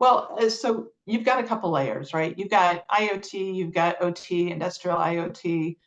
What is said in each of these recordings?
Well, so you've got a couple layers, right? You've got IoT, you've got OT, industrial IoT.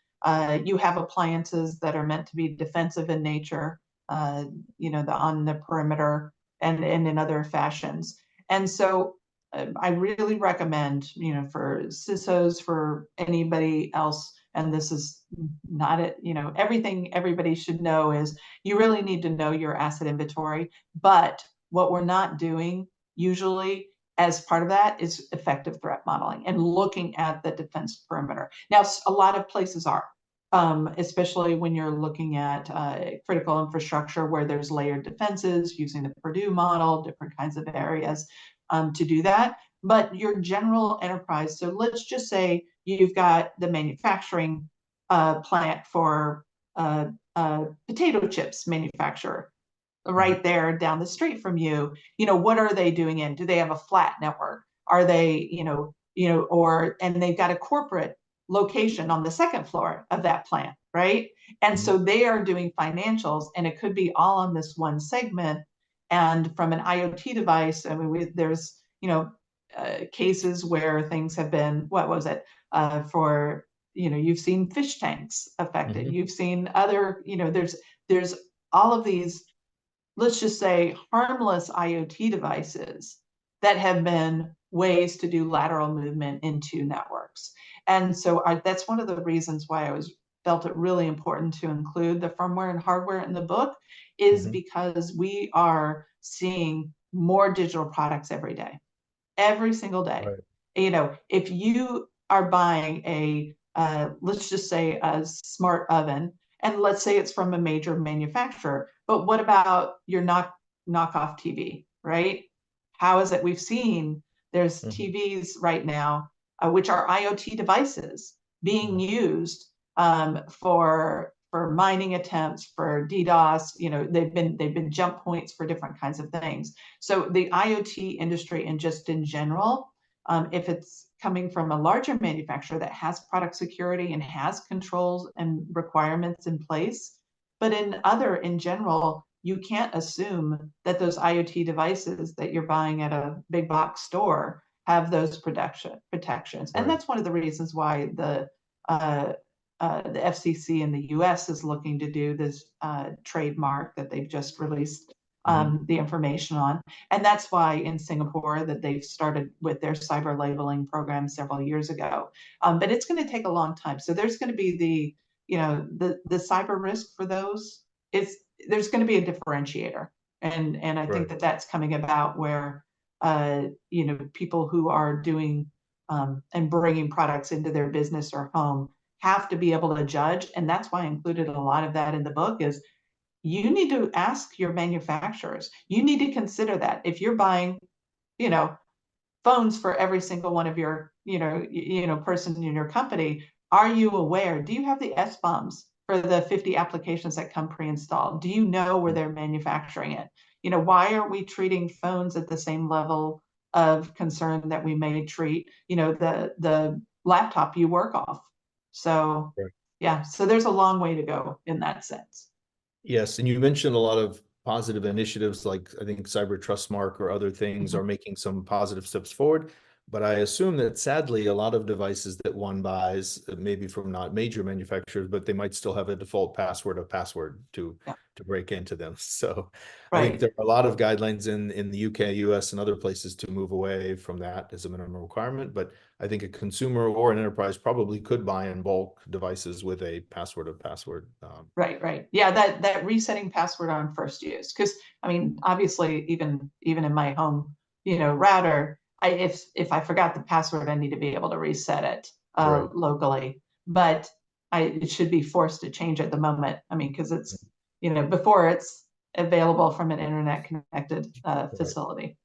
You have appliances that are meant to be defensive in nature, on the perimeter and in other fashions. And so I really recommend, for CISOs, for anybody else, and this is not it, everything everybody should know is you really need to know your asset inventory. But what we're not doing usually as part of that is effective threat modeling and looking at the defense perimeter. Now, a lot of places are, especially when you're looking at critical infrastructure where there's layered defenses using the Purdue model, different kinds of areas to do that. But your general enterprise, so let's just say you've got the manufacturing plant for potato chips manufacturer right there down the street from you. What are they doing in? Do they have a flat network? Are they, and they've got a corporate location on the second floor of that plant, right? And so they are doing financials, and it could be all on this one segment. And from an IoT device, I mean, there's, cases where things have been, what was it? You've seen fish tanks affected. You've seen other, there's all of these, let's just say, harmless IoT devices that have been ways to do lateral movement into networks. And so that's one of the reasons why I felt it really important to include the firmware and hardware in the book, is because we are seeing more digital products every day, every single day. Right. If you are buying let's just say a smart oven, and let's say it's from a major manufacturer, but what about your knockoff TV, right? How is it? We've seen there's TVs right now, which are IoT devices being used for mining attempts, for DDoS. They've been jump points for different kinds of things. So the IoT industry, and just in general, if it's coming from a larger manufacturer that has product security and has controls and requirements in place, but in general, you can't assume that those IoT devices that you're buying at a big box store have those protections. Right. And that's one of the reasons why the FCC in the US is looking to do this trademark that they've just released the information on. And that's why in Singapore that they've started with their cyber labeling program several years ago. But it's going to take a long time. So there's going to be the cyber risk for those. There's going to be a differentiator. And I think that that's coming about where, people who are doing and bringing products into their business or home have to be able to judge. And that's why I included a lot of that in the book is, you need to ask your manufacturers. You need to consider that if you're buying, phones for every single one of your, person in your company, are you aware? Do you have the SBOMs for the 50 applications that come pre-installed? Do you know where they're manufacturing it? Why are we treating phones at the same level of concern that we may treat, the laptop you work off? So, yeah, so there's a long way to go in that sense. Yes, and you mentioned a lot of positive initiatives, like I think Cyber Trust Mark or other things are making some positive steps forward. But I assume that sadly, a lot of devices that one buys, maybe from not major manufacturers, but they might still have a default password to break into them. So I think there are a lot of guidelines in the UK, US, and other places to move away from that as a minimum requirement. But I think a consumer or an enterprise probably could buy in bulk devices with a password. Right. Yeah, that resetting password on first use, because I mean, obviously, even in my home, router, if I forgot the password, I need to be able to reset it locally. But it should be forced to change at the moment. I mean, because it's before it's available from an internet connected facility.